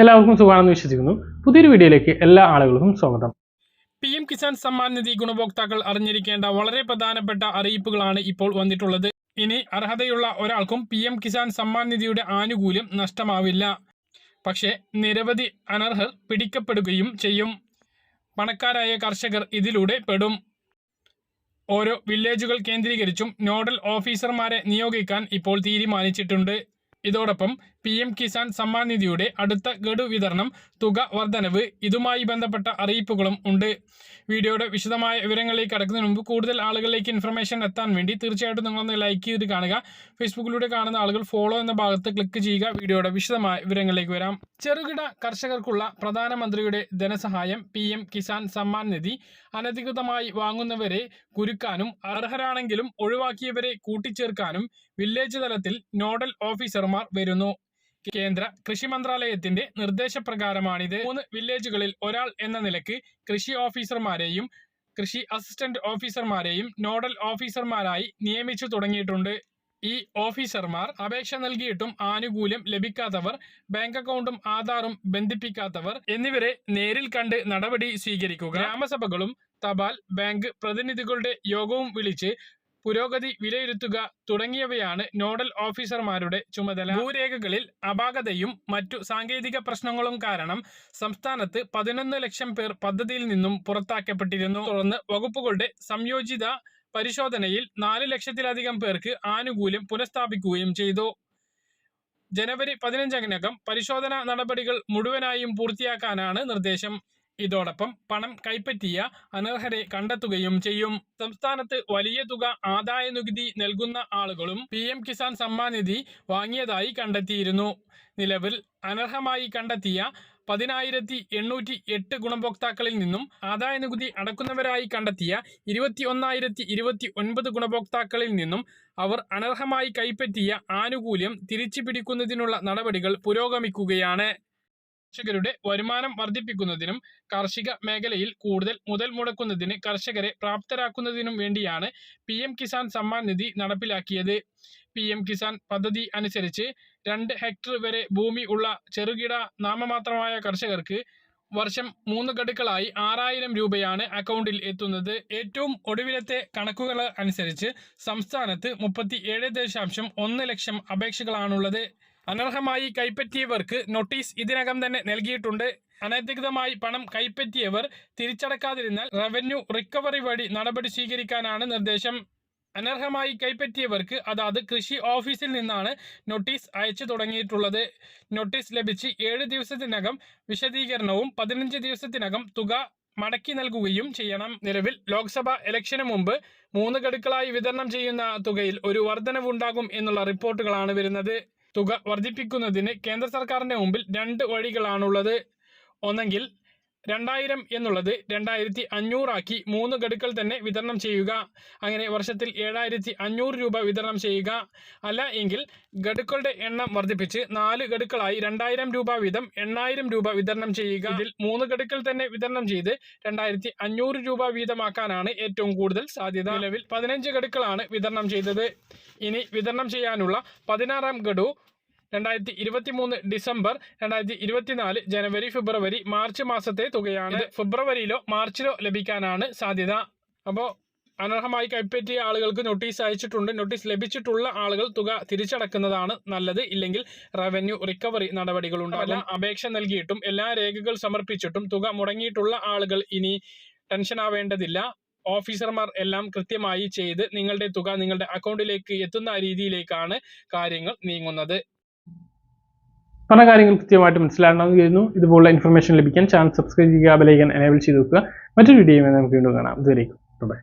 എല്ലാവർക്കും സുഖമാണെന്ന് വിശ്വസിക്കുന്നു. പുതിയൊരു വീഡിയോയിലേക്ക് എല്ലാ ആളുകൾക്കും സ്വാഗതം. PM കിസാൻ സമ്മാൻ നിധി ഗുണഭോക്താക്കൾ അറിഞ്ഞിരിക്കേണ്ട വളരെ പ്രധാനപ്പെട്ട അറിയിപ്പുകളാണ് ഇപ്പോൾ വന്നിട്ടുള്ളത്. ഇനി അർഹതയുള്ള ഒരാൾക്കും PM കിസാൻ സമ്മാൻ നിധിയുടെ ആനുകൂല്യം നഷ്ടമാവില്ല. പക്ഷേ നിരവധി അനർഹർ പിടിക്കപ്പെടുകയും ചെയ്യും. പണക്കാരായ കർഷകർ ഇതിലൂടെ പെടും. ഓരോ വില്ലേജുകൾ കേന്ദ്രീകരിച്ചും നോഡൽ ഓഫീസർമാരെ നിയോഗിക്കാൻ ഇപ്പോൾ തീരുമാനിച്ചിട്ടുണ്ട്. ഇതോടൊപ്പം PM കിസാൻ സമ്മാൻ നിധിയുടെ അടുത്ത ഗഡു വിതരണം, തുക വർധനവ്, ഇതുമായി ബന്ധപ്പെട്ട അറിയിപ്പുകളും ഉണ്ട്. വീഡിയോയുടെ വിശദമായ വിവരങ്ങളിലേക്ക് കടക്കുന്നതിന് മുമ്പ് കൂടുതൽ ആളുകളിലേക്ക് ഇൻഫർമേഷൻ എത്താൻ വേണ്ടി തീർച്ചയായിട്ടും നിങ്ങളൊന്ന് ലൈക്ക് ചെയ്ത് കാണുക. ഫേസ്ബുക്കിലൂടെ കാണുന്ന ആളുകൾ ഫോളോ എന്ന ഭാഗത്ത് ക്ലിക്ക് ചെയ്യുക. വീഡിയോയുടെ വിശദമായ വിവരങ്ങളിലേക്ക് വരാം. ചെറുകിട കർഷകർക്കുള്ള പ്രധാനമന്ത്രിയുടെ ധനസഹായം PM കിസാൻ സമ്മാൻ നിധി അനധികൃതമായി വാങ്ങുന്നവരെ കുരുക്കാനും അർഹരാണെങ്കിലും ഒഴിവാക്കിയവരെ കൂട്ടിച്ചേർക്കാനും വില്ലേജ് തലത്തിൽ നോഡൽ ഓഫീസർമാർ വരുന്നു. കേന്ദ്ര കൃഷി മന്ത്രാലയത്തിന്റെ നിർദ്ദേശപ്രകാരമാണിത്. 3 വില്ലേജുകളിൽ ഒരാൾ എന്ന നിലയ്ക്ക് കൃഷി ഓഫീസർമാരെയും കൃഷി അസിസ്റ്റന്റ് ഓഫീസർമാരെയും നോഡൽ ഓഫീസർമാരായി നിയമിച്ചു തുടങ്ങിയിട്ടുണ്ട്. ഈ ഓഫീസർമാർ അപേക്ഷ നൽകിയിട്ടും ആനുകൂല്യം ലഭിക്കാത്തവർ, ബാങ്ക് അക്കൗണ്ടും ആധാറും ബന്ധിപ്പിക്കാത്തവർ എന്നിവരെ നേരിൽ കണ്ട് നടപടി സ്വീകരിക്കുക. ഗ്രാമസഭകളും തപാൽ ബാങ്ക് പ്രതിനിധികളുടെ യോഗവും വിളിച്ച് പുരോഗതി വിലയിരുത്തുക തുടങ്ങിയവയാണ് നോഡൽ ഓഫീസർമാരുടെ ചുമതല. ഭൂരേഖകളിൽ അപാകതയും മറ്റു സാങ്കേതിക പ്രശ്നങ്ങളും കാരണം സംസ്ഥാനത്ത് 11 ലക്ഷം പേർ പദ്ധതിയിൽ നിന്നും പുറത്താക്കപ്പെട്ടിരുന്നു. തുടർന്ന് വകുപ്പുകളുടെ സംയോജിത പരിശോധനയിൽ 4 ലക്ഷത്തിലധികം പേർക്ക് ആനുകൂല്യം പുനഃസ്ഥാപിക്കുകയും ചെയ്തു. ജനുവരി 15-നകം പരിശോധനാ നടപടികൾ മുഴുവനായും പൂർത്തിയാക്കാനാണ് നിർദ്ദേശം. ഇതോടൊപ്പം പണം കൈപ്പറ്റിയ അനർഹരെ കണ്ടെത്തുകയും ചെയ്യും. സംസ്ഥാനത്ത് വലിയ തുക ആദായ നികുതി നൽകുന്ന ആളുകളും PM കിസാൻ സമ്മാൻ നിധി വാങ്ങിയതായി കണ്ടെത്തിയിരുന്നു. നിലവിൽ അനർഹമായി കണ്ടെത്തിയ 10,808 ഗുണഭോക്താക്കളിൽ നിന്നും ആദായ നികുതി അടക്കുന്നവരായി കണ്ടെത്തിയ 21,029 ഗുണഭോക്താക്കളിൽ നിന്നും അവർ അനർഹമായി കൈപ്പറ്റിയ ആനുകൂല്യം തിരിച്ചു പിടിക്കുന്നതിനുള്ള നടപടികൾ പുരോഗമിക്കുകയാണ്. കർഷകരുടെ വരുമാനം വർദ്ധിപ്പിക്കുന്നതിനും കാർഷിക മേഖലയിൽ കൂടുതൽ മുതൽ മുടക്കുന്നതിന് കർഷകരെ പ്രാപ്തരാക്കുന്നതിനും വേണ്ടിയാണ് PM കിസാൻ സമ്മാൻ നിധി നടപ്പിലാക്കിയത്. PM കിസാൻ പദ്ധതി അനുസരിച്ച് 2 ഹെക്ടർ വരെ ഭൂമി ഉള്ള ചെറുകിട നാമമാത്രമായ കർഷകർക്ക് വർഷം 3 ഗഡുക്കളായി 6,000 രൂപയാണ് അക്കൗണ്ടിൽ എത്തുന്നത്. ഏറ്റവും ഒടുവിലത്തെ കണക്കുകൾ അനുസരിച്ച് സംസ്ഥാനത്ത് 37.1 ലക്ഷം അപേക്ഷകളാണുള്ളത്. അനർഹമായി കൈപ്പറ്റിയവർക്ക് നോട്ടീസ് ഇതിനകം തന്നെ നൽകിയിട്ടുണ്ട്. അനധികൃതമായി പണം കൈപ്പറ്റിയവർ തിരിച്ചടക്കാതിരുന്നാൽ റവന്യൂ റിക്കവറി വഴി നടപടി സ്വീകരിക്കാനാണ് നിർദ്ദേശം. അനർഹമായി കൈപ്പറ്റിയവർക്ക് അതാത് കൃഷി ഓഫീസിൽ നിന്നാണ് നോട്ടീസ് അയച്ചു തുടങ്ങിയിട്ടുള്ളത്. നോട്ടീസ് ലഭിച്ച് 7 ദിവസത്തിനകം വിശദീകരണവും 15 ദിവസത്തിനകം തുക മടക്കി നൽകുകയും ചെയ്യണം. നിലവിൽ ലോക്സഭാ ഇലക്ഷന് മുമ്പ് 3 ഗഡുക്കളായി വിതരണം ചെയ്യുന്ന തുകയിൽ ഒരു വർധനവുണ്ടാകും എന്നുള്ള റിപ്പോർട്ടുകളാണ് വരുന്നത്. തുക വർദ്ധിപ്പിക്കുന്നതിന് കേന്ദ്ര സർക്കാരിന്റെ മുമ്പിൽ 2 വഴികളാണുള്ളത്. ഒന്നെങ്കിൽ 2,000 എന്നുള്ളത് 2,500 ആക്കി 3 ഗഡുക്കൾ തന്നെ വിതരണം ചെയ്യുക. അങ്ങനെ വർഷത്തിൽ 7,500 രൂപ വിതരണം ചെയ്യുക. അല്ല എങ്കിൽ ഗഡുക്കളുടെ എണ്ണം വർദ്ധിപ്പിച്ച് 4 ഗഡുക്കളായി 2,000 രൂപ വീതം 8,000 രൂപ വിതരണം ചെയ്യുക. ഇതിൽ 3 ഗഡുക്കൾ തന്നെ വിതരണം ചെയ്ത് 2,500 രൂപ വീതമാക്കാനാണ് ഏറ്റവും കൂടുതൽ സാധ്യത. നിലവിൽ 15 ഗഡുക്കളാണ് വിതരണം ചെയ്തത്. ഇനി വിതരണം ചെയ്യാനുള്ള 16ാം ഗഡു 2023 ഡിസംബർ, 2024 ജനുവരി, ഫെബ്രുവരി, മാർച്ച് മാസത്തെ തുകയാണ്. ഫെബ്രുവരിയിലോ മാർച്ചിലോ ലഭിക്കാനാണ് സാധ്യത. അപ്പോൾ അനർഹമായി കൈപ്പറ്റിയ ആളുകൾക്ക് നോട്ടീസ് അയച്ചിട്ടുണ്ട്. നോട്ടീസ് ലഭിച്ചിട്ടുള്ള ആളുകൾ തുക തിരിച്ചടക്കുന്നതാണ് നല്ലത്. ഇല്ലെങ്കിൽ റവന്യൂ റിക്കവറി നടപടികളുണ്ടാകും. അപേക്ഷ നൽകിയിട്ടും എല്ലാ രേഖകൾ സമർപ്പിച്ചിട്ടും തുക മുടങ്ങിയിട്ടുള്ള ആളുകൾ ഇനി ടെൻഷൻ ആവേണ്ടതില്ല. ഓഫീസർമാർ എല്ലാം കൃത്യമായി ചെയ്ത് നിങ്ങളുടെ തുക നിങ്ങളുടെ അക്കൗണ്ടിലേക്ക് എത്തുന്ന രീതിയിലേക്കാണ് കാര്യങ്ങൾ നീങ്ങുന്നത്. പല കാര്യങ്ങൾ കൃത്യമായിട്ട് മനസ്സിലാകണമെന്ന് കരുതുന്നു. ഇതുപോലുള്ള ഇൻഫർമേഷൻ ലഭിക്കാൻ ചാനൽ സബ്സ്ക്രൈബ് ചെയ്യുക, ബെൽ ഐക്കൺ എനേബിൾ ചെയ്ത് വെക്കുക. മറ്റൊരു വീഡിയോയുമായി നമുക്ക് വീണ്ടും കാണാം. ഇതുവരേക്കും ബൈ.